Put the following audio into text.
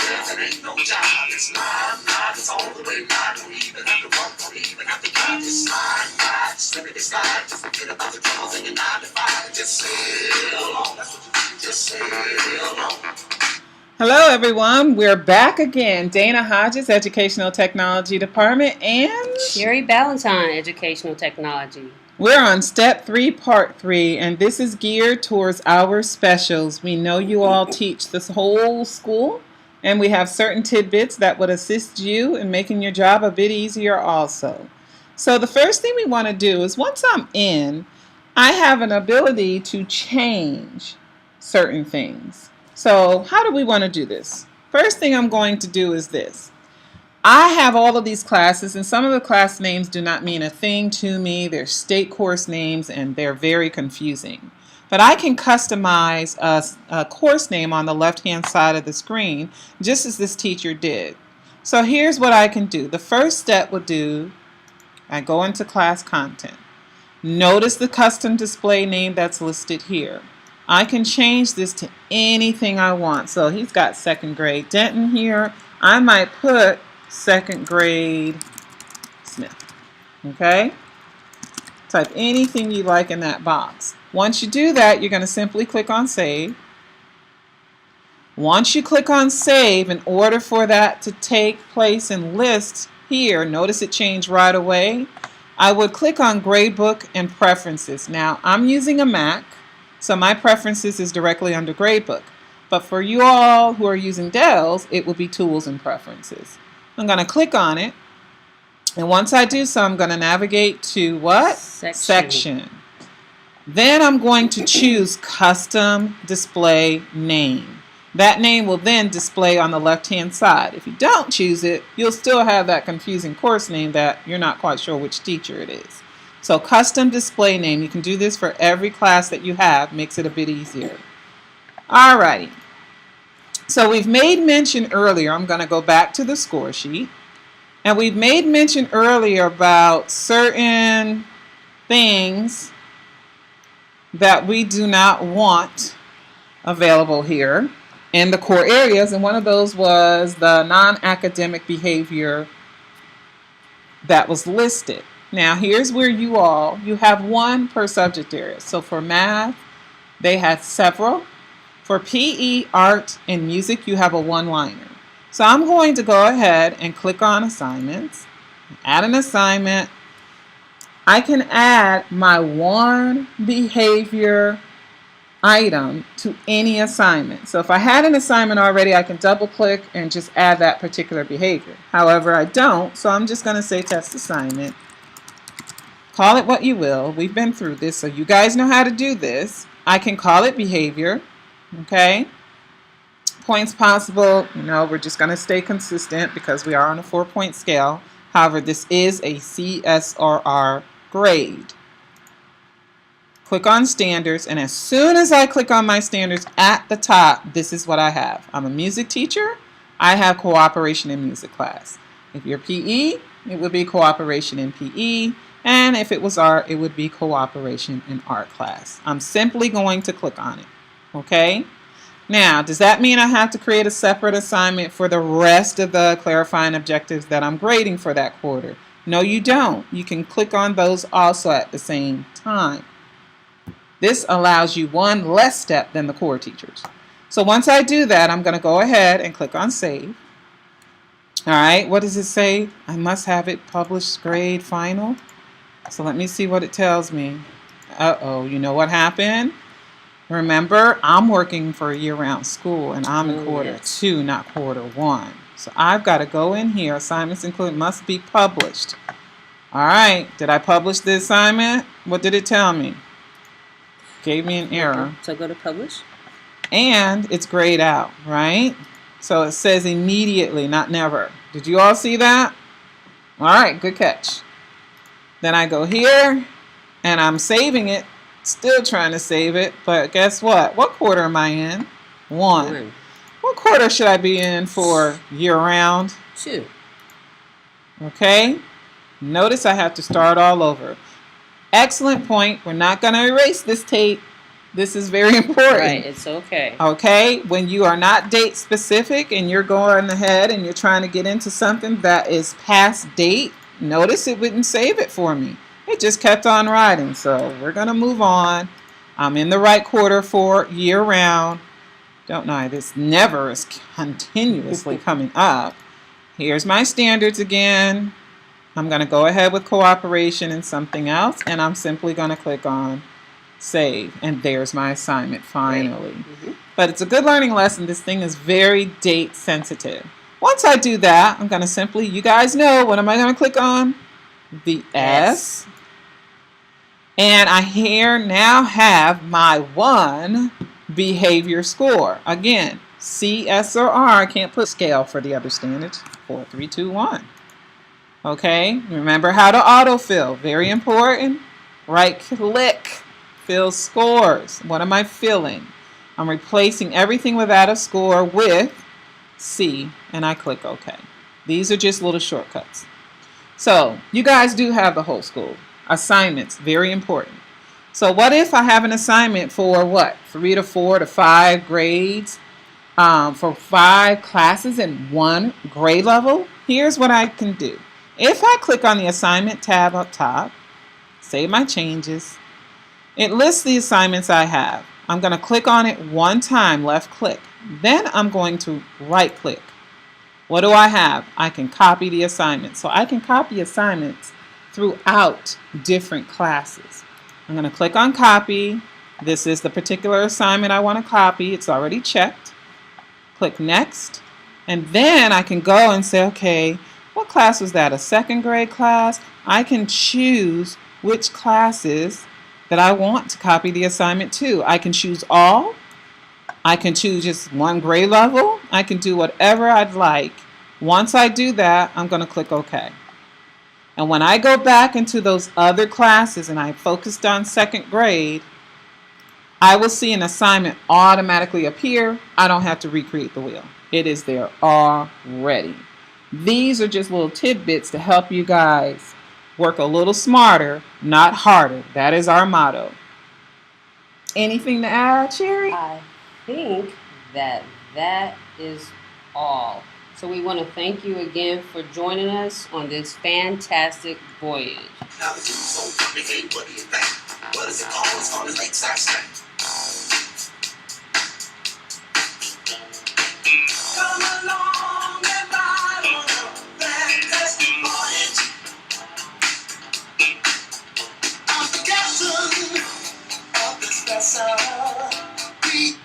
it ain't no job. It's live, it's all the way live. Don't even have to walk, don't even have to drive. Just slide, slip it, slide. Just forget about the troubles in your 9 to 5 and just sail along. That's what you do, just sail along. Hello everyone, we're back again. Dana Hodges, Educational Technology Department, and Sherry Ballantyne, Educational Technology. We're on Step 3, Part 3, and this is geared towards our specials. We know you all teach this whole school, and we have certain tidbits that would assist you in making your job a bit easier also. So the first thing we want to do is once I'm in, I have an ability to change certain things. So how do we want to do this? First thing I'm going to do is this. I have all of these classes, and some of the class names do not mean a thing to me. They're state course names, and they're very confusing. But I can customize a course name on the left-hand side of the screen, just as this teacher did. So here's what I can do. The first step would do, I go into class content. Notice the custom display name that's listed here. I can change this to anything I want. So he's got second grade Denton here. I might put second grade Smith. Okay? Type anything you like in that box. Once you do that, you're going to simply click on save. Once you click on save, in order for that to take place in list here, notice it changed right away. I would click on gradebook and preferences. Now, I'm using a Mac. So my preferences is directly under Gradebook. But for you all who are using Dells, it will be Tools and Preferences. I'm going to click on it. And once I do so, I'm going to navigate to what? Section. Then I'm going to choose Custom Display Name. That name will then display on the left-hand side. If you don't choose it, you'll still have that confusing course name that you're not quite sure which teacher it is. So custom display name, you can do this for every class that you have, makes it a bit easier. Alrighty, so we've made mention earlier, I'm going to go back to the score sheet, and we've made mention earlier about certain things that we do not want available here in the core areas, and one of those was the non-academic behavior that was listed. Now here's where you have one per subject area. So for math, they had several. For PE, art, and music, you have a one-liner. So I'm going to go ahead and click on assignments, add an assignment. I can add my one behavior item to any assignment. So if I had an assignment already, I can double click and just add that particular behavior. However, I don't, so I'm just going to say test assignment. Call it what you will. We've been through this, so you guys know how to do this. I can call it behavior, okay? Points possible, we're just going to stay consistent because we are on a 4-point scale. However, this is a CSRR grade. Click on standards, and as soon as I click on my standards at the top, this is what I have. I'm a music teacher. I have cooperation in music class. If you're PE, it would be cooperation in PE. And if it was art, it would be cooperation in art class. I'm simply going to click on it. Okay? Now, does that mean I have to create a separate assignment for the rest of the clarifying objectives that I'm grading for that quarter? No, you don't. You can click on those also at the same time. This allows you one less step than the core teachers. So once I do that, I'm going to go ahead and click on save. All right, what does it say? I must have it published grade final. So let me see what it tells me. Uh-oh, you know what happened? Remember, I'm working for a year-round school, and I'm in quarter 2, not quarter 1. So I've got to go in here. Assignments included must be published. All right, did I publish the assignment? What did it tell me? Gave me an error. So go to publish. And it's grayed out, right? So it says immediately, not never. Did you all see that? All right, good catch. Then I go here, and I'm saving it. Still trying to save it, but guess what? What quarter am I in? 1. What quarter should I be in for year-round? 2. Okay. Notice I have to start all over. Excellent point. We're not going to erase this tape. This is very important. Right, it's okay. Okay, when you are not date specific and you're going ahead and you're trying to get into something that is past date, notice it wouldn't save it for me. It just kept on writing. So we're going to move on. I'm in the right quarter for year round. Don't know, this never is continuously coming up. Here's my standards again. I'm going to go ahead with cooperation and something else, and I'm simply going to click on save, and there's my assignment finally. Mm-hmm. But it's a good learning lesson. This thing is very date sensitive. Once I do that, I'm going to simply, you guys know, what am I going to click on? The S. And I here now have my 1 behavior score. Again, C, S, or R. I can't put scale for the other standards. 4, 3, 2, 1. Okay, remember how to autofill. Very important. Right click. Fill scores. What am I filling? I'm replacing everything without a score with C, and I click OK. These are just little shortcuts. So you guys do have the whole school. Assignments, very important. So what if I have an assignment for what? 3 to 4 to 5 grades for 5 classes in 1 grade level? Here's what I can do. If I click on the assignment tab up top, save my changes, it lists the assignments I have. I'm going to click on it one time, left click. Then I'm going to right click. What do I have? I can copy the assignment. So I can copy assignments throughout different classes. I'm going to click on copy. This is the particular assignment I want to copy. It's already checked. Click next. And then I can go and say, okay, what class was that? A 2nd grade class? I can choose which classes that I want to copy the assignment to. I can choose all. I can choose just 1 grade level. I can do whatever I'd like. Once I do that, I'm going to click OK. And when I go back into those other classes and I focused on 2nd grade, I will see an assignment automatically appear. I don't have to recreate the wheel. It is there already. These are just little tidbits to help you guys work a little smarter, not harder. That is our motto. Anything to add, Sherry? I think that is all. So we want to thank you again for joining us on this fantastic voyage. Now the dude's so complicated, what do you think? What is it called? It's called a lakeside snack. Come along and ride on a fantastic voyage. I'm the captain of this vessel. We